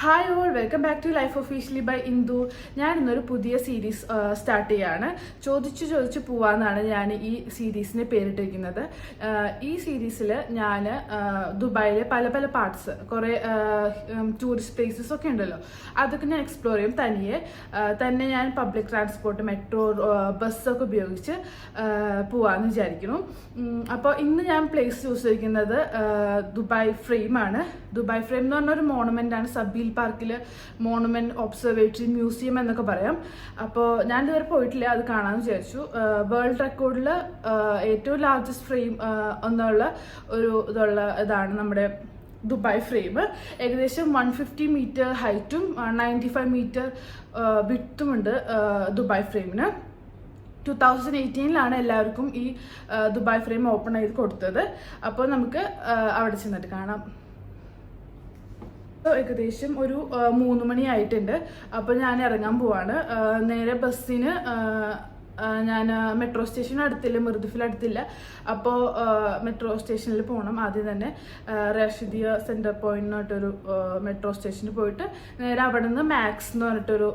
Hi all, welcome back to life officially by Indu. ഞാൻ ഇന്നൊരു പുതിയ സീരീസ് സ്റ്റാർട്ട് ചെയ്യാണ്. ചോദിച്ചു പോവാന്നാണ് ഞാൻ ഈ സീരീസിന് പേരിട്ടിരിക്കുന്നത്. ഈ സീരീസിൽ ഞാൻ ദുബായിലെ പല പല പാർട്സ്, കുറേ ടൂറിസ്റ്റ് പ്ലേസസ് ഒക്കെ ഉണ്ടല്ലോ, അതൊക്കെ ഞാൻ എക്സ്പ്ലോർ ചെയ്യും തന്നെ ഞാൻ പബ്ലിക് ട്രാൻസ്പോർട്ട്, മെട്രോ, ബസ്സൊക്കെ ഉപയോഗിച്ച് പോവാമെന്ന് വിചാരിക്കുന്നു. അപ്പോൾ ഇന്ന് ഞാൻ പ്ലേസ് ചൂസ് ചെയ്തിരിക്കുന്നത് ദുബായ് ഫ്രെയിമാണ്. ദുബായ് ഫ്രെയിം എന്ന് പറഞ്ഞൊരു മോണമെൻ്റ് ആണ്. സബീൽ പാർക്കിൽ മോണമെന്റ്, ഒബ്സർവേറ്ററി, മ്യൂസിയം എന്നൊക്കെ പറയാം. അപ്പോൾ ഞാൻ ഇതുവരെ പോയിട്ടില്ല, അത് കാണാമെന്ന് വിചാരിച്ചു. വേൾഡ് റെക്കോർഡിൽ ഏറ്റവും ലാർജസ്റ്റ് ഫ്രെയിം എന്നുള്ള ഇതാണ് നമ്മുടെ ദുബായ് ഫ്രെയിം. ഏകദേശം 150 മീറ്റർ ഹൈറ്റും 95 മീറ്റർ വിഡ്ത്തുമുണ്ട് ദുബായ് ഫ്രെയിമിന്. 2018 എല്ലാവർക്കും ഈ ദുബായ് ഫ്രെയിം ഓപ്പൺ ചെയ്ത് കൊടുത്തത്. അപ്പോൾ നമുക്ക് അവിടെ ചെന്നിട്ട് കാണാം. ഏകദേശം ഒരു 3 മണി ആയിട്ടുണ്ട്. അപ്പോൾ ഞാൻ ഇറങ്ങാൻ പോവാണ്. നേരെ ബസ്സിന് ഞാൻ മെട്രോ സ്റ്റേഷൻ അടുത്തില്ല, മിർദുഫിൽ അടുത്തില്ല. അപ്പോൾ മെട്രോ സ്റ്റേഷനിൽ പോകണം. ആദ്യം തന്നെ റാഷിദിയ സെൻറ്റർ പോയിന്റ് പറഞ്ഞിട്ടൊരു മെട്രോ സ്റ്റേഷനിൽ പോയിട്ട് നേരെ അവിടെ നിന്ന് മാക്സ് എന്ന് പറഞ്ഞിട്ടൊരു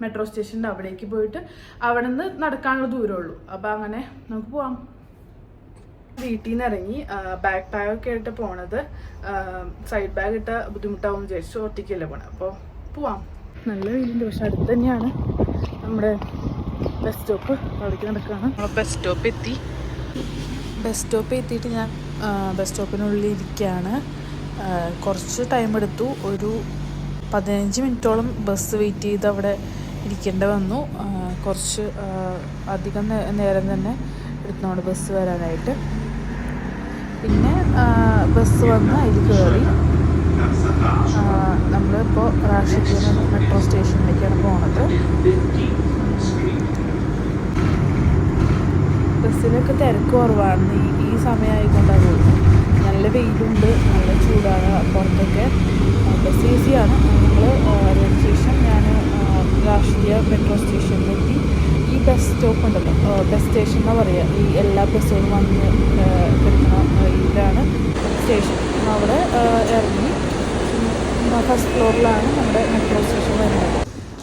മെട്രോ സ്റ്റേഷൻ്റെ അവിടേക്ക് പോയിട്ട് അവിടെ നിന്ന് നടക്കാനുള്ള ദൂരമുള്ളൂ. അപ്പോൾ അങ്ങനെ നമുക്ക് പോവാം. വീട്ടിൽ നിന്ന് ഇറങ്ങി ബാക്ക് പാക്കൊക്കെ ആയിട്ട് പോണത്. സൈഡ് ബാഗ് ഇട്ട ബുദ്ധിമുട്ടാവും വിചാരിച്ചു, ഒറ്റയ്ക്കല്ലേ പോണത്. അപ്പോൾ പോവാം. നല്ല വെയിലുണ്ട്, പക്ഷെ അടുത്ത് തന്നെയാണ് നമ്മുടെ ബസ് സ്റ്റോപ്പ്. അവിടേക്ക് നടക്കുകയാണ്. ബസ് സ്റ്റോപ്പ് എത്തിയിട്ട് ഞാൻ ബസ് സ്റ്റോപ്പിനുള്ളിൽ ഇരിക്കുകയാണ്. കുറച്ച് ടൈം എടുത്തു. ഒരു 15 മിനിറ്റോളം ബസ് വെയിറ്റ് ചെയ്ത് അവിടെ ഇരിക്കേണ്ടി വന്നു. കുറച്ച് അധികം നേരം തന്നെ എടുത്തോണ്ട് ബസ് വരാനായിട്ട്. പിന്നെ ബസ് വന്ന് അതിൽ കയറി നമ്മളിപ്പോൾ റാഷിദിയ മെട്രോ സ്റ്റേഷനിലേക്കാണ് പോണത്. ബസ്സിലൊക്കെ തിരക്ക് കുറവാണ്. ഈ സമയമായിക്കൊണ്ടാണ് പോകുന്നത്. നല്ല വെയിലുണ്ട്, നല്ല ചൂടാണ് പുറത്തൊക്കെ. ബസ് ഈസിയാണ്. അതിന് ശേഷം ഞാൻ റാഷിദിയ മെട്രോ സ്റ്റേഷനിലെത്തി. ഈ ബസ് സ്റ്റോപ്പ് ഉണ്ടല്ലോ, ബസ് സ്റ്റേഷൻ എന്നാ പറയുക, ഈ എല്ലാ ബസ്സുകളും വന്ന് കിടക്കുന്ന ഇതിലാണ് സ്റ്റേഷൻ. അവിടെ ഇറങ്ങി ഫസ്റ്റ് ഫ്ലോറിലാണ് നമ്മുടെ മെട്രോ സ്റ്റേഷൻ വരുന്നത്.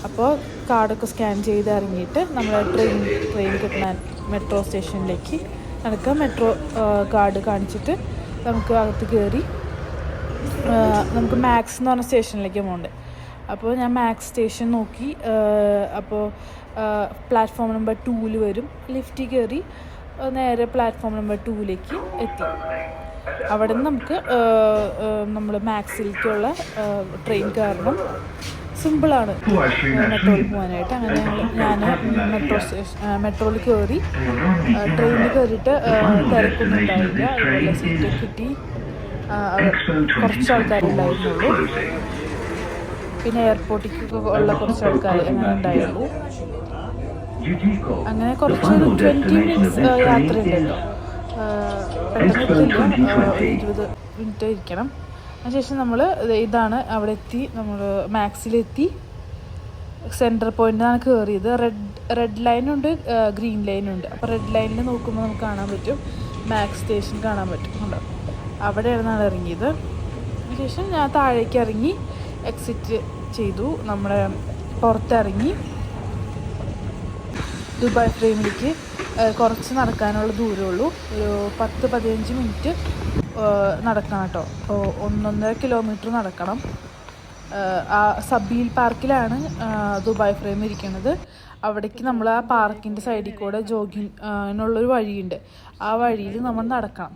അപ്പോൾ കാർഡൊക്കെ സ്കാൻ ചെയ്ത് ഇറങ്ങിയിട്ട് നമ്മുടെ ട്രെയിൻ കിട്ടുന്ന മെട്രോ സ്റ്റേഷനിലേക്ക് നടക്കുക. മെട്രോ കാർഡ് കാണിച്ചിട്ട് നമുക്ക് അകത്ത് കയറി നമുക്ക് മാക്സ് എന്ന് പറഞ്ഞ സ്റ്റേഷനിലേക്ക് പോകണ്ടേ. അപ്പോൾ ഞാൻ മാക്സ് സ്റ്റേഷൻ നോക്കി. അപ്പോൾ പ്ലാറ്റ്ഫോം നമ്പർ 2 വരും. ലിഫ്റ്റിൽ കയറി നേരെ പ്ലാറ്റ്ഫോം നമ്പർ 2 എത്തി. അവിടെ നിന്ന് നമുക്ക് നമ്മൾ മാക്സിലേക്കുള്ള ട്രെയിൻ കയറണം. സിമ്പിളാണ് മെട്രോയിൽ പോകാനായിട്ട്. അങ്ങനെ ഞാൻ മെട്രോയിൽ കയറി. ട്രെയിനിൽ കയറിയിട്ട് തിരക്കൊന്നും ഉണ്ടായില്ല. അതുപോലെ സീറ്റ് കിട്ടി. കുറച്ച് ആൾക്കാരുണ്ടായിരുന്നുള്ളൂ. പിന്നെ എയർപോർട്ടിലേക്ക് ഉള്ള കുറച്ച് ആൾക്കാർ അങ്ങനെ ഉണ്ടായിരുന്നു. അങ്ങനെ കുറച്ചൊരു 20 മിനിറ്റ്സ് യാത്ര ഉണ്ടല്ലോ. പെട്ടെന്ന് 20 മിനിറ്റ് ഇരിക്കണം. അതിനുശേഷം നമ്മൾ ഇതാണ് അവിടെ എത്തി. നമ്മൾ മാക്സിലെത്തി. സെൻറ്റർ പോയിൻ്റാണ് കയറിയത്. റെഡ് ലൈനുണ്ട്, ഗ്രീൻ ലൈനുണ്ട്. അപ്പോൾ റെഡ് ലൈനിൽ നോക്കുമ്പോൾ നമുക്ക് കാണാൻ പറ്റും മാക്സ് സ്റ്റേഷൻ കാണാൻ പറ്റും. ഉണ്ട്, അവിടെയാണ് ഇറങ്ങിയത്. അതിനുശേഷം ഞാൻ താഴേക്ക് ഇറങ്ങി എക്സിറ്റ് ചെയ്തു. നമ്മുടെ പുറത്തിറങ്ങി ദുബായ് ഫ്രെയിമിലേക്ക് കുറച്ച് നടക്കാനുള്ള ദൂരമുള്ളൂ. ഒരു 10-15 മിനിറ്റ് നടക്കണം കേട്ടോ. അപ്പോൾ 1.5 കിലോമീറ്റർ നടക്കണം. ആ സബീൽ പാർക്കിലാണ് ദുബായ് ഫ്രെയിം ഇരിക്കുന്നത്. അവിടേക്ക് നമ്മൾ ആ പാർക്കിൻ്റെ സൈഡിൽ കൂടെ ജോഗിങ്ങിനുള്ളൊരു വഴിയുണ്ട്. ആ വഴിയിൽ നമ്മൾ നടക്കണം.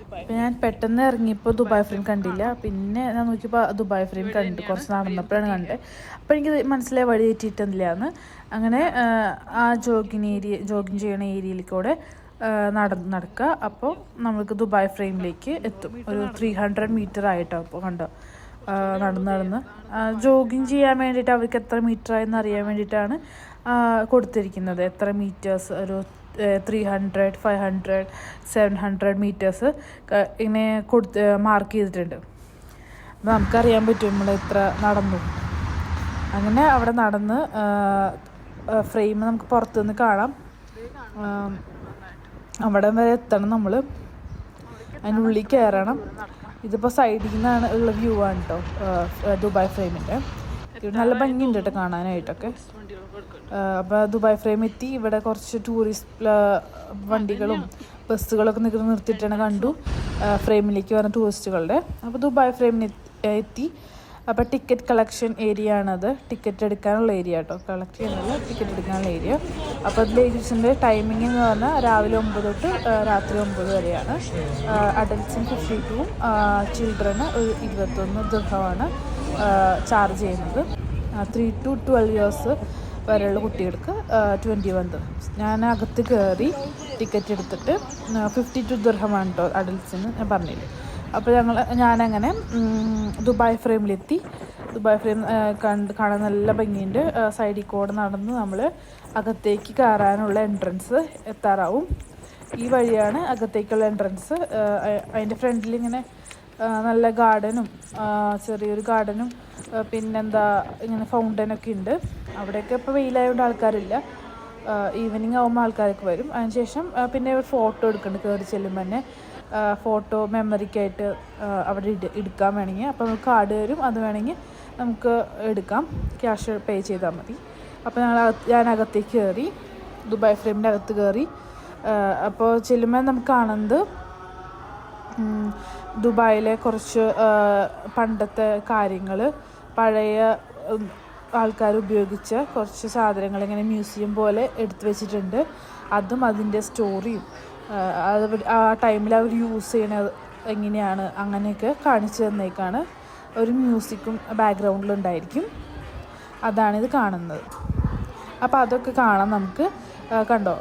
അപ്പം ഞാൻ പെട്ടെന്ന് ഇറങ്ങിയപ്പോൾ ദുബായ് ഫ്രെയിം കണ്ടില്ല. പിന്നെ ഞാൻ നോക്കിയപ്പോൾ ദുബായ് ഫ്രെയിം കണ്ടു. കുറച്ച് നടന്നപ്പോഴാണ് കണ്ടത്. അപ്പോൾ എനിക്ക് മനസ്സിലായി വഴി തെറ്റിയിട്ടില്ലാന്ന്. അങ്ങനെ ആ ജോഗിങ് ചെയ്യണ ഏരിയയിൽ കൂടെ നടക്കുക. അപ്പോൾ നമുക്ക് ദുബായ് ഫ്രെയിമിലേക്ക് എത്തും. ഒരു 300 മീറ്റർ ആയിട്ടോ. അപ്പോൾ കണ്ടോ, നടന്ന് ജോഗിങ് ചെയ്യാൻ വേണ്ടിയിട്ട് അവർക്ക് എത്ര മീറ്റർ ആയെന്ന് അറിയാൻ വേണ്ടിയിട്ടാണ് കൊടുത്തിരിക്കുന്നത്. എത്ര മീറ്റേഴ്സ്, ഒരു 300, 500, 700 മീറ്റേഴ്സ് ഇങ്ങനെ മാർക്ക് ചെയ്തിട്ടുണ്ട്. അപ്പോൾ നമുക്കറിയാൻ പറ്റും നമ്മൾ എത്ര നടന്നു. അങ്ങനെ അവിടെ നടന്ന് ഫ്രെയിം നമുക്ക് പുറത്തുനിന്ന് കാണാം. അവിടെ വരെ എത്തണം. നമ്മൾ അതിനുള്ളിൽ കയറണം. ഇതിപ്പോൾ സൈഡിൽ നിന്നാണ് ഉള്ള വ്യൂ ആണ് കേട്ടോ ദുബായ് ഫ്രെയിമിൻ്റെ. നല്ല ഭംഗിയുണ്ട് കേട്ടോ കാണാനായിട്ടൊക്കെ. അപ്പോൾ ദുബായ് ഫ്രെയിം എത്തി. ഇവിടെ കുറച്ച് ടൂറിസ്റ്റ് വണ്ടികളും ബസ്സുകളൊക്കെ നിർത്തിയിട്ടാണ് കണ്ടു ഫ്രെയിമിലേക്ക് വരുന്ന ടൂറിസ്റ്റുകളുടെ. അപ്പോൾ ദുബായ് ഫ്രെയിമിന് എത്തി. അപ്പോൾ ടിക്കറ്റ് കളക്ഷൻ ഏരിയ ആണത്. ടിക്കറ്റ് എടുക്കാനുള്ള ഏരിയ കേട്ടോ, കളക്ട് ചെയ്യാനുള്ള ടിക്കറ്റ് എടുക്കാനുള്ള ഏരിയ. അപ്പോൾ ലേഡീസിൻ്റെ ടൈമിംഗ് എന്ന് പറഞ്ഞാൽ രാവിലെ 9 തൊട്ട് രാത്രി 9 വരെയാണ്. അഡൽട്ട്സിന് 52, ചിൽഡ്രന് ഒരു 21 ദിർഹമാണ് ചാർജ് ചെയ്യുന്നത്. 3 to 12 years വരെയുള്ള കുട്ടികൾക്ക് 21 ദിർഹംസ്. ഞാൻ അകത്ത് കയറി ടിക്കറ്റ് എടുത്തിട്ട് 52 ദിർഹമാണ് കേട്ടോ അഡൽട്ട്സിന് ഞാൻ പറഞ്ഞില്ല. അപ്പോൾ ഞാനങ്ങനെ ദുബായ് ഫ്രെയിമിലെത്തി. ദുബായ് ഫ്രെയിം കാണാൻ നല്ല ഭംഗിയുണ്ട്. സൈഡിൽ കൂടെ നടന്ന് നമ്മൾ അകത്തേക്ക് കയറാനുള്ള എൻട്രൻസ് എത്താറാവും. ഈ വഴിയാണ് അകത്തേക്കുള്ള എൻട്രൻസ്. അതിൻ്റെ ഫ്രണ്ടിൽ ഇങ്ങനെ നല്ല ഗാർഡനും ചെറിയൊരു ഗാർഡനും പിന്നെന്താ ഇങ്ങനെ ഫൗണ്ടനൊക്കെ ഉണ്ട്. അവിടെയൊക്കെ ഇപ്പോൾ വെയിലായതുകൊണ്ട് ആൾക്കാരില്ല. ഈവനിങ് ആകുമ്പോൾ ആൾക്കാരൊക്കെ വരും. അതിനുശേഷം പിന്നെ ഫോട്ടോ എടുക്കുന്നുണ്ട് കയറി ചെല്ലുമ്പോൾ തന്നെ. ഫോട്ടോ മെമ്മറിക്കായിട്ട് അവിടെ എടുക്കാൻ വേണമെങ്കിൽ അപ്പോൾ നമുക്ക് കാർഡ് തരും. അത് വേണമെങ്കിൽ നമുക്ക് എടുക്കാം, ക്യാഷ് പേ ചെയ്താൽ മതി. അപ്പോൾ ഞാൻ അകത്തേക്ക് കയറി, ദുബായ് ഫ്രെയിമിൻ്റെ അകത്ത് കയറി. അപ്പോൾ ചെല്ലുമ്പോൾ നമുക്ക് കാണുന്നത് ദുബായിലെ കുറച്ച് പണ്ടത്തെ കാര്യങ്ങൾ, പഴയ ആൾക്കാർ ഉപയോഗിച്ച കുറച്ച് സാധനങ്ങൾ ഇങ്ങനെ മ്യൂസിയം പോലെ എടുത്തു വെച്ചിട്ടുണ്ട്. അതും അതിൻ്റെ സ്റ്റോറിയും അത് ആ ടൈമിൽ അവർ യൂസ് ചെയ്യണത് എങ്ങനെയാണ് അങ്ങനെയൊക്കെ കാണിച്ചു തന്നേക്കാണ്. ഒരു മ്യൂസിക്കും ബാക്ക്ഗ്രൗണ്ടിലുണ്ടായിരിക്കും. അതാണിത് കാണുന്നത്. അപ്പോൾ അതൊക്കെ കാണാം നമുക്ക്. കണ്ടോ,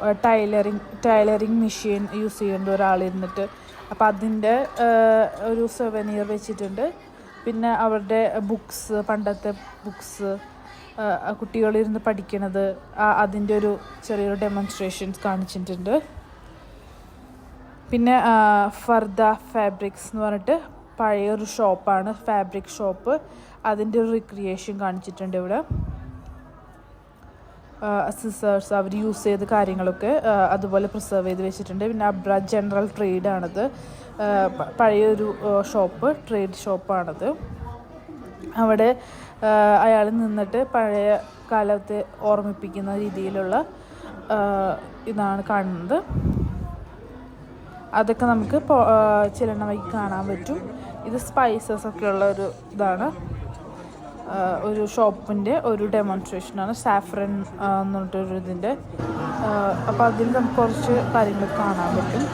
ടൈലറിങ് മെഷീൻ യൂസ് ചെയ്യേണ്ട ഒരാളിരുന്നിട്ട്. അപ്പോൾ അതിൻ്റെ ഒരു സെവനിയർ വെച്ചിട്ടുണ്ട്. പിന്നെ അവരുടെ ബുക്സ്, പണ്ടത്തെ ബുക്സ്, കുട്ടികളിരുന്ന് പഠിക്കണത്, അതിൻ്റെ ഒരു ചെറിയൊരു ഡെമോൺസ്ട്രേഷൻസ് കാണിച്ചിട്ടുണ്ട്. പിന്നെ ഫർദ ഫാബ്രിക്സ് എന്ന് പറഞ്ഞിട്ട് പഴയൊരു ഷോപ്പാണ്, ഫാബ്രിക് ഷോപ്പ്. അതിൻ്റെ ഒരു റിക്രിയേഷൻ കാണിച്ചിട്ടുണ്ട് ഇവിടെ. സിസേഴ്സ് അവർ യൂസ് ചെയ്ത കാര്യങ്ങളൊക്കെ അതുപോലെ പ്രിസർവ് ചെയ്ത് വെച്ചിട്ടുണ്ട്. പിന്നെ അബ്ര ജനറൽ ട്രേഡാണത്. പഴയൊരു ഷോപ്പ്, ട്രേഡ് ഷോപ്പാണത്. അവിടെ അയാൾ നിന്നിട്ട് പഴയ കാലത്തെ ഓർമ്മിപ്പിക്കുന്ന രീതിയിലുള്ള ഇതാണ് കാണുന്നത്. അതൊക്കെ നമുക്ക് ചെല്ലണ വഴി കാണാൻ പറ്റും. ഇത് സ്പൈസസ് ഒക്കെ ഉള്ള ഒരു ഇതാണ്, ഒരു ഷോപ്പിൻ്റെ ഒരു ഡെമോൺസ്ട്രേഷനാണ്. സാഫ്രൻ എന്ന് പറഞ്ഞിട്ടൊരു ഇതിൻ്റെ. അപ്പോൾ അതിൽ നമുക്ക് കുറച്ച് കാര്യങ്ങൾ കാണാൻ പറ്റും.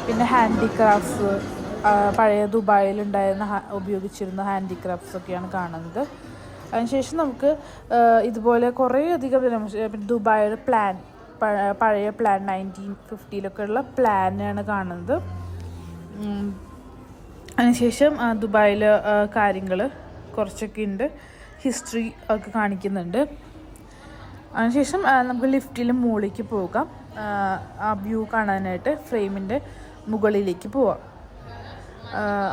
പിന്നെ ഹാൻഡിക്രാഫ്റ്റ്സ്, പഴയ ദുബായിലുണ്ടായിരുന്ന ഉപയോഗിച്ചിരുന്ന ഹാൻഡിക്രാഫ്റ്റ്സ് ഒക്കെയാണ് കാണുന്നത്. അതിനുശേഷം നമുക്ക് ഇതുപോലെ കുറേയധികം ദുബായിയുടെ പഴയ പ്ലാൻ 1950 ഉള്ള പ്ലാനാണ് കാണുന്നത്. അതിനുശേഷം ദുബായിലെ കാര്യങ്ങൾ കുറച്ചൊക്കെ ഉണ്ട്, ഹിസ്റ്ററി ഒക്കെ കാണിക്കുന്നുണ്ട്. അതിനുശേഷം നമുക്ക് ലിഫ്റ്റിൽ മുകളിലേക്ക് പോകാം, ആ വ്യൂ കാണാനായിട്ട് ഫ്രെയിമിൻ്റെ മുകളിലേക്ക് പോവാം.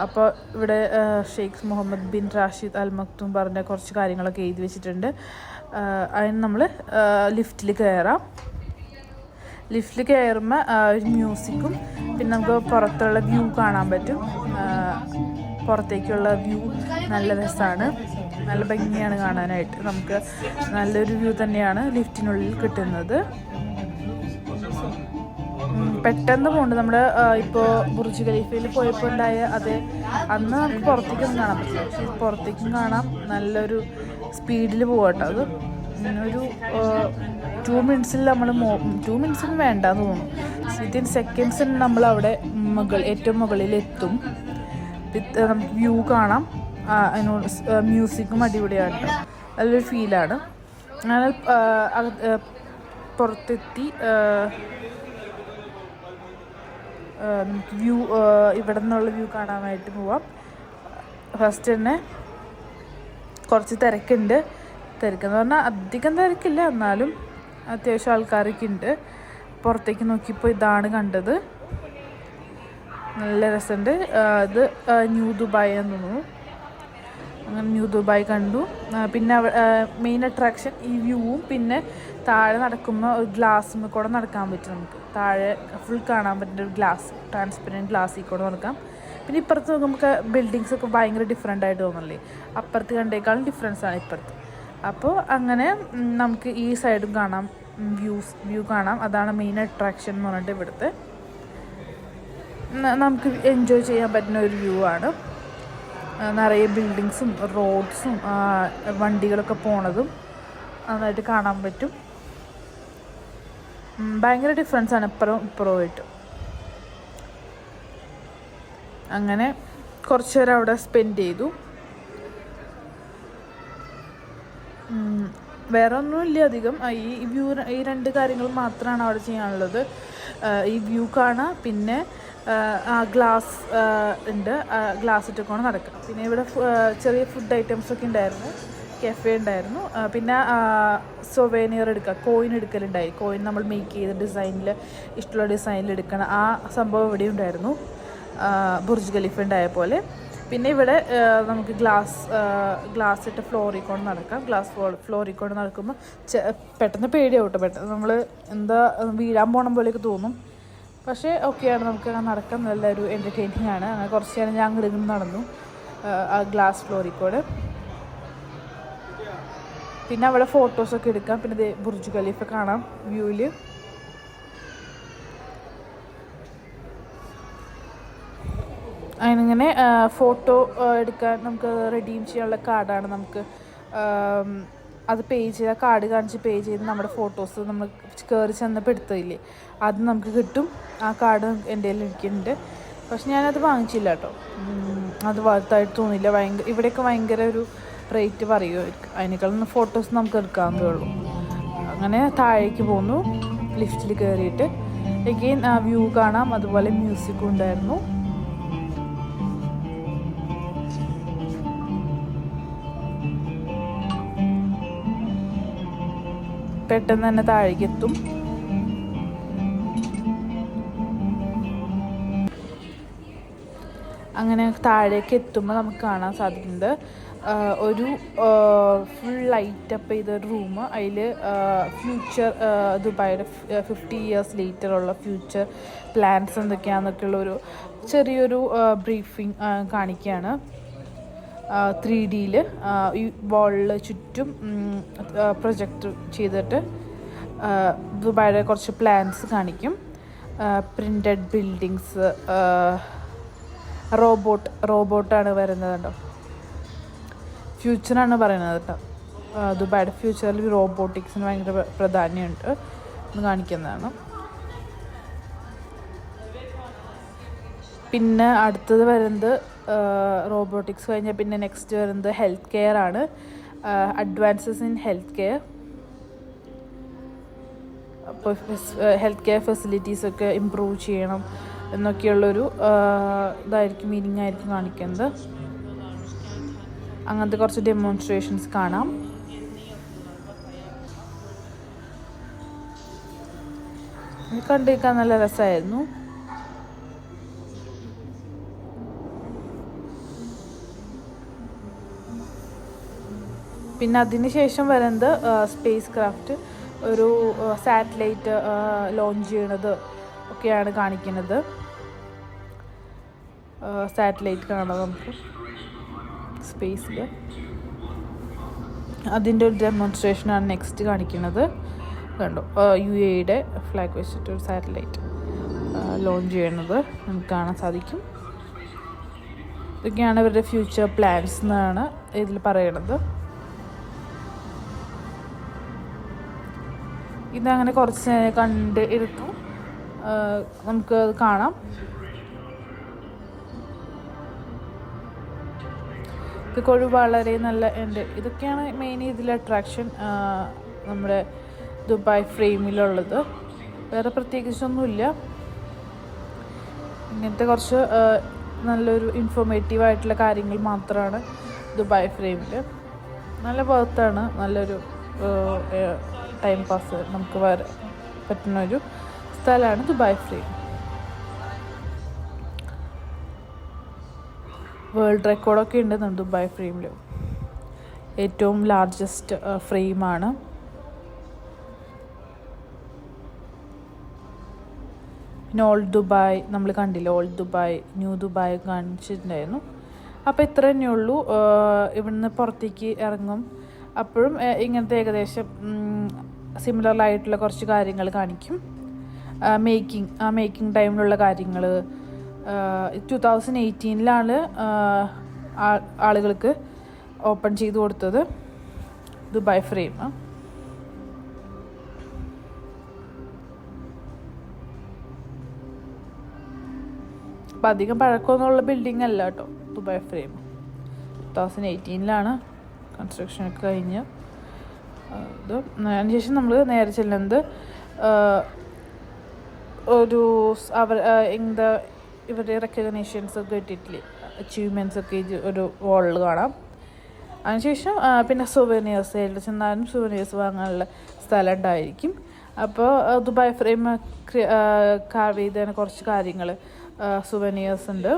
അപ്പോൾ ഇവിടെ Sheikh Mohammed bin Rashid Al Maktoum പറഞ്ഞ കുറച്ച് കാര്യങ്ങളൊക്കെ എഴുതി വെച്ചിട്ടുണ്ട്. അതിന് നമ്മൾ ലിഫ്റ്റിൽ കയറാം. ലിഫ്റ്റിൽ കയറുമ്പോൾ ഒരു മ്യൂസിക്കും പിന്നെ നമുക്ക് പുറത്തുള്ള വ്യൂ കാണാൻ പറ്റും. പുറത്തേക്കുള്ള വ്യൂ നല്ല രസമാണ്, നല്ല ഭംഗിയാണ് കാണാനായിട്ട്. നമുക്ക് നല്ലൊരു വ്യൂ തന്നെയാണ് ലിഫ്റ്റിനുള്ളിൽ കിട്ടുന്നത്. പെട്ടെന്ന് പോകുന്നുണ്ട്. നമ്മൾ ഇപ്പോൾ ബുർജ് ഖലീഫയിൽ പോയപ്പോൾ ഉണ്ടായ അതെ അന്ന് നമുക്ക് പുറത്തേക്കൊന്നും കാണാൻ പറ്റില്ല, പക്ഷേ പുറത്തേക്കും കാണാം. നല്ലൊരു സ്പീഡിൽ പോകട്ടോ. അത് ഒരു 2 മിനിറ്റ്സിൽ നമ്മൾ 2 മിനിറ്റ്സിന് വേണ്ടെന്ന് തോന്നുന്നു, വിത്തിൻ സെക്കൻഡ്സിന് നമ്മളവിടെ ഏറ്റവും മുകളിലെത്തും. നമുക്ക് വ്യൂ കാണാം. അതിനോട് മ്യൂസിക്കും അടിപൊളിയാണ് കേട്ടോ, നല്ലൊരു ഫീലാണ്. അങ്ങനെ പുറത്തെത്തി നമുക്ക് വ്യൂ ഇവിടെ നിന്നുള്ള വ്യൂ കാണാനായിട്ട് പോവാം. ഫസ്റ്റ് തന്നെ കുറച്ച് തിരക്കുണ്ട്. തിരക്കെന്ന് പറഞ്ഞാൽ അധികം തിരക്കില്ല, എന്നാലും അത്യാവശ്യം ആൾക്കാരൊക്കെ ഉണ്ട്. പുറത്തേക്ക് നോക്കിയപ്പോൾ ഇതാണ് കണ്ടത്, നല്ല രസമുണ്ട്. ഇത് ന്യൂ ദുബായ് എന്ന് തോന്നുന്നു. അങ്ങനെ ന്യൂ ദുബായ് കണ്ടു. പിന്നെ മെയിൻ അട്രാക്ഷൻ ഈ വ്യൂവും, പിന്നെ താഴെ നടക്കുമ്പോൾ ഒരു ഗ്ലാസ്സിൽ കൂടെ നടക്കാൻ പറ്റും. നമുക്ക് താഴെ ഫുൾ കാണാൻ പറ്റുന്ന ഒരു ഗ്ലാസ്, ട്രാൻസ്പെറൻറ്റ് ഗ്ലാസ്സിൽ കൂടെ നടക്കാം. പിന്നെ ഇപ്പുറത്ത് നമുക്ക് ബിൽഡിങ്സൊക്കെ ഭയങ്കര ഡിഫറെൻ്റ് ആയിട്ട് തോന്നില്ലേ, അപ്പുറത്ത് കണ്ടേക്കാളും ഡിഫറൻസാണ് ഇപ്പുറത്ത്. അപ്പോൾ അങ്ങനെ നമുക്ക് ഈ സൈഡും കാണാം, വ്യൂ കാണാം. അതാണ് മെയിൻ അട്രാക്ഷൻ എന്ന് പറഞ്ഞിട്ട് ഇവിടുത്തെ നമുക്ക് എൻജോയ് ചെയ്യാൻ പറ്റുന്ന ഒരു വ്യൂ ആണ്. നിറയെ ബിൽഡിങ്സും റോഡ്സും വണ്ടികളൊക്കെ പോണതും നന്നായിട്ട് കാണാൻ പറ്റും. ഭയങ്കര ഡിഫറൻസാണ് ഇപ്പുറമായിട്ട്. അങ്ങനെ കുറച്ച് നേരം അവിടെ സ്പെൻഡ് ചെയ്തു. വേറെ ഒന്നുമില്ല അധികം. ഈ രണ്ട് കാര്യങ്ങൾ മാത്രമാണ് അവിടെ ചെയ്യാനുള്ളത്. ഈ വ്യൂ കാണാം, പിന്നെ ഗ്ലാസ് ഉണ്ട്, ഗ്ലാസ് ഇട്ടൊക്കെ നടക്കാം. പിന്നെ ഇവിടെ ചെറിയ ഫുഡ് ഐറ്റംസൊക്കെ ഉണ്ടായിരുന്നു, കഫേ ഉണ്ടായിരുന്നു. പിന്നെ സൊവേനിയർ എടുക്കുക, കോയിൻ എടുക്കലുണ്ടായി. കോയിൻ നമ്മൾ മേക്ക് ചെയ്ത ഡിസൈനിൽ, ഇഷ്ടമുള്ള ഡിസൈനിൽ എടുക്കണം. ആ സംഭവം ഇവിടെ ഉണ്ടായിരുന്നു, ബുർജ് ഖലീഫ ഉണ്ടായ പോലെ. പിന്നെ ഇവിടെ നമുക്ക് ഗ്ലാസ് ഇട്ട് ഫ്ലോറിൽ കൊണ്ട് നടക്കാം. ഫ്ലോറിൽ കൊണ്ട് നടക്കുമ്പോൾ പെട്ടെന്ന് പേടിയാവട്ടെ, പെട്ടെന്ന് നമ്മൾ എന്താ വീഴാൻ പോകണം പോലെയൊക്കെ തോന്നും. പക്ഷേ ഓക്കെയാണ്, നമുക്ക് നടക്കാൻ നല്ലൊരു എൻ്റർടൈനിങ് ആണ്. അങ്ങനെ കുറച്ച് നേരം ഞാൻ അങ്ങോട്ട് നടന്നു ആ ഗ്ലാസ് ഫ്ലോറിൽ കൂടെ. പിന്നെ അവിടെ ഫോട്ടോസൊക്കെ എടുക്കാം. പിന്നെ ബുർജ് ഖലീഫ കാണാം വ്യൂവിൽ. അതിനിങ്ങനെ ഫോട്ടോ എടുക്കാൻ നമുക്ക് റെഡീം ചെയ്യാനുള്ള കാർഡാണ്. നമുക്ക് അത് പേ ചെയ്താൽ, കാർഡ് കാണിച്ച് പേ ചെയ്ത് നമ്മുടെ ഫോട്ടോസ് നമ്മൾ കയറി ചെന്നപ്പോൾ എടുത്തില്ലേ, അത് നമുക്ക് കിട്ടും. ആ കാർഡ് എൻ്റെ കയ്യിൽ ഇരിക്കുന്നുണ്ട്. പക്ഷെ ഞാനത് വാങ്ങിച്ചില്ല കേട്ടോ, അത് വർത്തായിട്ട് തോന്നില്ല. ഇവിടെയൊക്കെ ഭയങ്കര ഒരു റേറ്റ് പറയുമായിരിക്കും. അതിനേക്കാളും ഫോട്ടോസ് നമുക്ക് എടുക്കാവുന്നതേ ഉള്ളൂ. അങ്ങനെ താഴേക്ക് പോന്നു ലിഫ്റ്റിൽ കയറിയിട്ട്. എഗെയിൻ വ്യൂ കാണാം, അതുപോലെ മ്യൂസിക്കും ഉണ്ടായിരുന്നു. പെട്ടെന്ന് തന്നെ താഴേക്ക് എത്തും. അങ്ങനെ താഴേക്ക് എത്തുമ്പോൾ നമുക്ക് കാണാൻ സാധിക്കുന്നത് ഒരു ഫുൾ ലൈറ്റപ്പ് ചെയ്തൊരു റൂം. അതിൽ ഫ്യൂച്ചർ ദുബായിയുടെ 50 years ലേറ്റർ ഉള്ള ഫ്യൂച്ചർ പ്ലാൻസ് എന്തൊക്കെയാണെന്നൊക്കെയുള്ളൊരു ചെറിയൊരു ബ്രീഫിങ് കാണിക്കുകയാണ്. 3Dയിൽ ഈ വാളിൽ ചുറ്റും പ്രൊജക്റ്റ് ചെയ്തിട്ട് ദുബായിയുടെ കുറച്ച് പ്ലാൻസ് കാണിക്കും. പ്രിൻ്റഡ് ബിൽഡിങ്സ്, റോബോട്ടാണ് വരുന്നത് കേട്ടോ. ഫ്യൂച്ചറാണ് പറയുന്നത് കേട്ടോ. ദുബായിയുടെ ഫ്യൂച്ചറിൽ റോബോട്ടിക്സിന് ഭയങ്കര പ്രാധാന്യമുണ്ട് എന്ന് കാണിക്കുന്നതാണ്. പിന്നെ അടുത്തത് വരുന്നത് റോബോട്ടിക്സ് കഴിഞ്ഞാൽ പിന്നെ നെക്സ്റ്റ് വരുന്നത് ഹെൽത്ത് കെയർ ആണ്. Advances in health care. അപ്പോൾ ഹെൽത്ത് കെയർ ഫെസിലിറ്റീസൊക്കെ ഇമ്പ്രൂവ് ചെയ്യണം എന്നൊക്കെയുള്ളൊരു ഇതായിരിക്കും, മീനിങ് ആയിരിക്കും കാണിക്കുന്നത്. അങ്ങനത്തെ കുറച്ച് ഡെമോൺസ്ട്രേഷൻസ് കാണാം. കണ്ടിരിക്കാൻ നല്ല രസമായിരുന്നു. പിന്നെ അതിന് ശേഷം വരുന്നത് സ്പേസ് ക്രാഫ്റ്റ്, ഒരു സാറ്റലൈറ്റ് ലോഞ്ച് ചെയ്യണത് ഒക്കെയാണ് കാണിക്കുന്നത്. സാറ്റലൈറ്റ് കാണാം നമുക്ക് സ്പേസിൽ. അതിൻ്റെ ഒരു ഡെമോൺസ്ട്രേഷനാണ് നെക്സ്റ്റ് കാണിക്കുന്നത്. കണ്ടോ, UAEയുടെ ഫ്ലാഗ് വെച്ചിട്ട് ഒരു സാറ്റലൈറ്റ് ലോഞ്ച് ചെയ്യണത് നമുക്ക് കാണാൻ സാധിക്കും. ഇതൊക്കെയാണ് ഇവരുടെ ഫ്യൂച്ചർ പ്ലാൻസ് എന്നാണ് ഇതിൽ പറയണത്. ഇതങ്ങനെ കുറച്ച് കണ്ട് ഇരുന്നു നമുക്ക് കാണാം. ഇതൊക്കെ വളരെ നല്ല ഉണ്ട്. ഇതൊക്കെയാണ് മെയിൻ ഇതിൽ അട്രാക്ഷൻ നമ്മുടെ ദുബായ് ഫ്രെയിമിലുള്ളത്. വേറെ പ്രത്യേകിച്ചൊന്നുമില്ല. ഇങ്ങനത്തെ കുറച്ച് നല്ലൊരു ഇൻഫോർമേറ്റീവായിട്ടുള്ള കാര്യങ്ങൾ മാത്രമാണ് ദുബായ് ഫ്രെയിമിൽ. നല്ല ബർത്താണ്, നല്ലൊരു ടൈം പാസ് നമുക്ക് വരാൻ പറ്റുന്നൊരു സ്ഥലമാണ് ദുബായ് ഫ്രെയിം. വേൾഡ് റെക്കോർഡൊക്കെ ഉണ്ട് ദുബായ് ഫ്രെയിമിൽ. ഏറ്റവും ലാർജസ്റ്റ് ഫ്രെയിമാണ്. പിന്നെ ഓൾഡ് ദുബായ് നമ്മൾ കണ്ടില്ല, ഓൾഡ് ദുബായ്, ന്യൂ ദുബായ് കാണിച്ചിട്ടുണ്ടായിരുന്നു. അപ്പോൾ ഇത്ര തന്നെ ഉള്ളൂ. ഇവിടുന്ന് പുറത്തേക്ക് ഇറങ്ങും അപ്പോഴും ഇങ്ങനത്തെ ഏകദേശം സിമിലറായിട്ടുള്ള കുറച്ച് കാര്യങ്ങൾ കാണിക്കും. മേക്കിംഗ് ടൈമിലുള്ള കാര്യങ്ങൾ 2018 ആളുകൾക്ക് ഓപ്പൺ ചെയ്ത് കൊടുത്തത് ദുബായ് ഫ്രെയിം. അപ്പം അധികം പഴക്കമൊന്നുമുള്ള ബിൽഡിംഗ് അല്ല കേട്ടോ ദുബായ് ഫ്രെയിം. 2018 കൺസ്ട്രക്ഷനൊക്കെ കഴിഞ്ഞ് ഇത്. അതിനുശേഷം നമ്മൾ നേരെ ചെല്ലുന്നത് ഒരു ഇവരുടെ റെക്കഗ്നേഷൻസ് ഒക്കെ കിട്ടിയിട്ടില്ലേ, അച്ചീവ്മെൻറ്റ്സ് ഒക്കെ ഒരു വാളിൽ കാണാം. അതിനുശേഷം പിന്നെ സുവനീഴ്സ്, എവിടെ ചെന്നാലും സുവനീഴ്സ് വാങ്ങാനുള്ള സ്ഥലം ഉണ്ടായിരിക്കും. അപ്പോൾ ദുബായ് ഫ്രെയിം കാർവ് ചെയ്തതിന് കുറച്ച് കാര്യങ്ങൾ സുവനീഴ്സ് ഉണ്ട്,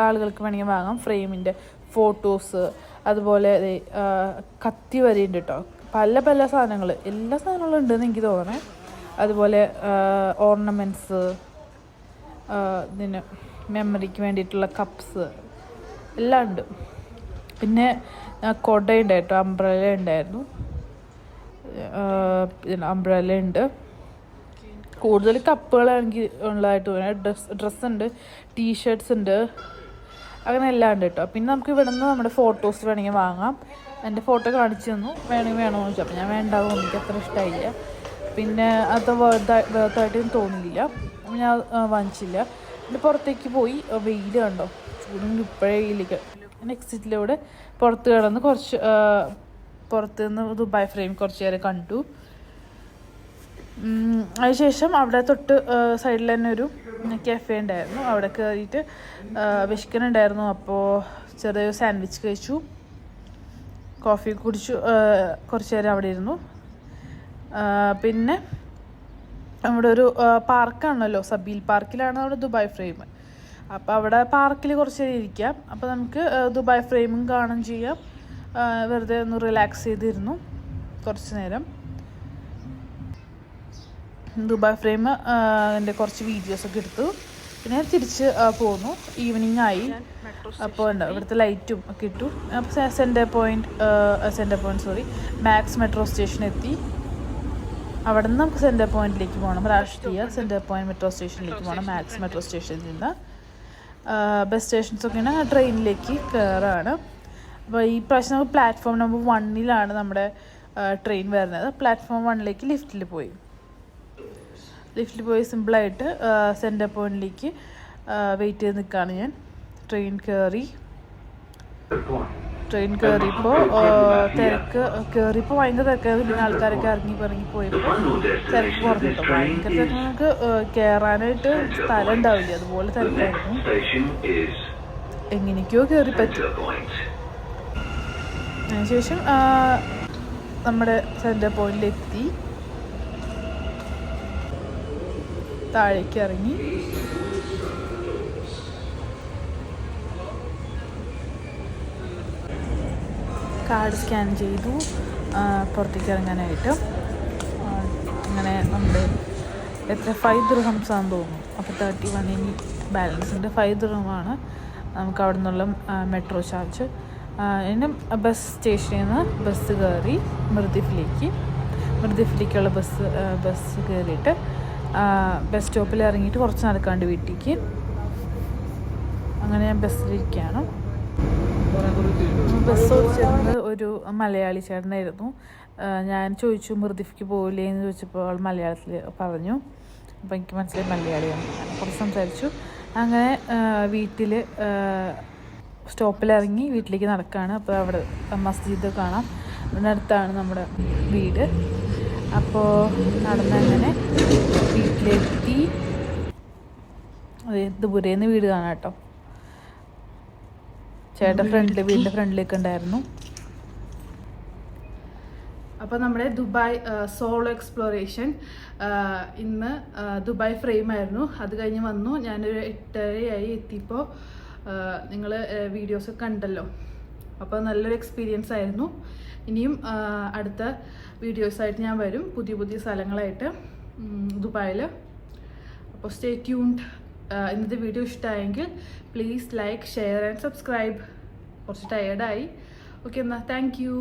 ആളുകൾക്ക് വേണമെങ്കിൽ വാങ്ങാം. ഫ്രെയിമിൻ്റെ ഫോട്ടോസ്, അതുപോലെ കത്തി വരെയുണ്ട് കേട്ടോ. പല പല സാധനങ്ങൾ, എല്ലാ സാധനങ്ങളും ഉണ്ടെന്ന് എനിക്ക് തോന്നണേ. അതുപോലെ ഓർണമെൻറ്റ്സ്, ഇതിന് മെമ്മറിക്ക് വേണ്ടിയിട്ടുള്ള കപ്സ് എല്ലാം ഉണ്ട്. പിന്നെ കൊടയുണ്ട് കേട്ടോ, അംബ്രല്ല ഉണ്ടായിരുന്നു, അംബ്രല്ല ഉണ്ട്. കൂടുതൽ കപ്പുകളാണെങ്കിൽ ഉള്ളതായിട്ട് ഡ്രസ്സ് ഉണ്ട്, ടീഷർട്ട്സ് ഉണ്ട്, അങ്ങനെ എല്ലാം ഉണ്ട് കേട്ടോ. പിന്നെ നമുക്ക് ഇവിടെ നിന്ന് നമ്മുടെ ഫോട്ടോസ് വേണമെങ്കിൽ വാങ്ങാം. എൻ്റെ ഫോട്ടോ കാണിച്ചു തന്നു, വേണമെന്ന് ചോദിച്ചു. അപ്പോൾ ഞാൻ വേണ്ടാവും, എനിക്ക് അത്ര ഇഷ്ടമായില്ല. പിന്നെ അത് വേർത്തായിട്ടും തോന്നിയില്ല, ഞാൻ വാങ്ങിച്ചില്ല. പിന്നെ പുറത്തേക്ക് പോയി, വെയിൽ കണ്ടോ, ചൂടും ഇപ്പോഴേ വെയിലേക്ക്. എക്സിറ്റിലൂടെ പുറത്ത് കിടന്ന് പുറത്ത് നിന്ന് ദുബായ് ഫ്രെയിം കുറച്ച് നേരം കണ്ടു. അതിനുശേഷം അവിടെ തൊട്ട് സൈഡിൽ തന്നെ ഒരു കഫേ ഉണ്ടായിരുന്നു, അവിടെ കയറിയിട്ട് വിശക്കുന്നുണ്ടായിരുന്നു. അപ്പോൾ ചെറിയൊരു സാൻഡ്വിച്ച് കഴിച്ചു, കോഫി കുടിച്ചു, കുറച്ച് നേരം അവിടെ ഇരുന്നു. പിന്നെ അവിടെ ഒരു പാർക്കാണല്ലോ, സബീൽ പാർക്കിലാണ് അവിടെ ദുബായ് ഫ്രെയിം. അപ്പോൾ അവിടെ പാർക്കിൽ കുറച്ച് നേരം ഇരിക്കാം. അപ്പോൾ നമുക്ക് ദുബായ് ഫ്രെയിമും കാണുകയും ചെയ്യാം, വെറുതെ ഒന്ന് റിലാക്സ് ചെയ്തിരുന്നു കുറച്ച് നേരം. ദുബായ് ഫ്രെയിം എൻ്റെ കുറച്ച് വീഡിയോസൊക്കെ എടുത്തു. പിന്നെ തിരിച്ച് പോന്നു, ഈവനിങ് ആയി. അപ്പോൾ ഉണ്ട് ഇവിടുത്തെ ലൈറ്റും ഒക്കെ ഇട്ടു. അപ്പോൾ മാക്സ് മെട്രോ സ്റ്റേഷൻ എത്തി. അവിടെ നിന്ന് നമുക്ക് സെൻറ്റർ പോയിന്റിലേക്ക് പോകണം, രാഷ്ട്രീയ സെൻറ്റർ പോയിന്റ് മെട്രോ സ്റ്റേഷനിലേക്ക് പോകണം. മാക്സ് മെട്രോ സ്റ്റേഷനിൽ നിന്ന് ബസ് സ്റ്റേഷൻസൊക്കെയാണ്, ട്രെയിനിലേക്ക് കയറാണ്. അപ്പോൾ ഈ പ്രാവശ്യം നമുക്ക് പ്ലാറ്റ്ഫോം നമ്പർ 1 നമ്മുടെ ട്രെയിൻ വരുന്നത്. പ്ലാറ്റ്ഫോം 1 ലിഫ്റ്റിൽ പോയി സിമ്പിളായിട്ട് സെൻറ്റർ പോയിന്റിലേക്ക് വെയിറ്റ് ചെയ്ത് നിൽക്കുകയാണ് ഞാൻ. ട്രെയിൻ കയറിയപ്പോൾ ഭയങ്കര തിരക്കായിരുന്നു. പിന്നെ ആൾക്കാരൊക്കെ ഇറങ്ങിപ്പോയപ്പോൾ തിരക്ക് കുറഞ്ഞിട്ടോ. ഭയങ്കര തിരക്ക്, നമുക്ക് കയറാനായിട്ട് സ്ഥലം ഉണ്ടാവില്ല, അതുപോലെ തിരക്കായിരുന്നു. എങ്ങനെയൊക്കെയോ കയറി പറ്റും. അതിനുശേഷം നമ്മുടെ സെൻറ്റർ പോയിന്റിലെത്തി, താഴേക്ക് ഇറങ്ങി. കാർഡ് സ്കാൻ ചെയ്തു പുറത്തേക്ക് ഇറങ്ങാനായിട്ട്. അങ്ങനെ നമ്മുടെ എത്ര 5 ദിർഹംസ് ആണെന്ന് തോന്നുന്നു. അപ്പോൾ 31 ബാലൻസ് ഉണ്ട്. 5 ദിർഹമാണ് നമുക്ക് അവിടെ നിന്നുള്ള മെട്രോ ചാർജ്. ഇനി ബസ് സ്റ്റേഷനിൽ നിന്ന് ബസ് കയറി മിർദിഫിലേക്കുള്ള ബസ് കയറിയിട്ട് ബസ് സ്റ്റോപ്പിൽ ഇറങ്ങിയിട്ട് കുറച്ച് നടക്കാണ്ട് വീട്ടിലേക്ക്. അങ്ങനെ ഞാൻ ബസ്സിലിരിക്കുകയാണ്. ബസ് ഓടിച്ചിരുന്നത് ഒരു മലയാളി ചേട്ടനായിരുന്നു. ഞാൻ ചോദിച്ചു മിർദിഫിക്ക് പോവില്ലേ എന്ന് ചോദിച്ചപ്പോൾ ആൾ മലയാളത്തിൽ പറഞ്ഞു. അപ്പോൾ എനിക്ക് മനസ്സിലായി മലയാളിയാണ്. കുറച്ച് സംസാരിച്ചു. അങ്ങനെ വീട്ടിൽ സ്റ്റോപ്പിലിറങ്ങി വീട്ടിലേക്ക് നടക്കുകയാണ്. അപ്പോൾ അവിടെ മസ്ജിദ് കാണാം, അതിനടുത്താണ് നമ്മുടെ വീട്. അപ്പോൾ നടന്നങ്ങനെ വീട്ടിലെത്തി. ദൂരേന്ന് വീട് കാണാം കേട്ടോ. ചേട്ടൻ വീടിൻ്റെ ഫ്രണ്ടിലേക്ക് ഉണ്ടായിരുന്നു. അപ്പോൾ നമ്മുടെ ദുബായ് സോളോ എക്സ്പ്ലോറേഷൻ ഇന്ന് ദുബായ് ഫ്രെയിം ആയിരുന്നു. അത് കഴിഞ്ഞ് വന്നു. ഞാനൊരു 8:30 എത്തിയപ്പോൾ നിങ്ങൾ വീഡിയോസൊക്കെ കണ്ടല്ലോ. അപ്പോൾ നല്ലൊരു എക്സ്പീരിയൻസ് ആയിരുന്നു. ഇനിയും അടുത്ത വീഡിയോസായിട്ട് ഞാൻ വരും, പുതിയ സ്ഥലങ്ങളായിട്ട് ദുബായിൽ. അപ്പോൾ സ്റ്റേ ട്യൂൺഡ്. ഇന്നത്തെ വീഡിയോ ഇഷ്ടമായെങ്കിൽ please like, share and subscribe. കുറച്ച് ടയേർഡായി. ഓക്കെ, എന്നാൽ താങ്ക് യു.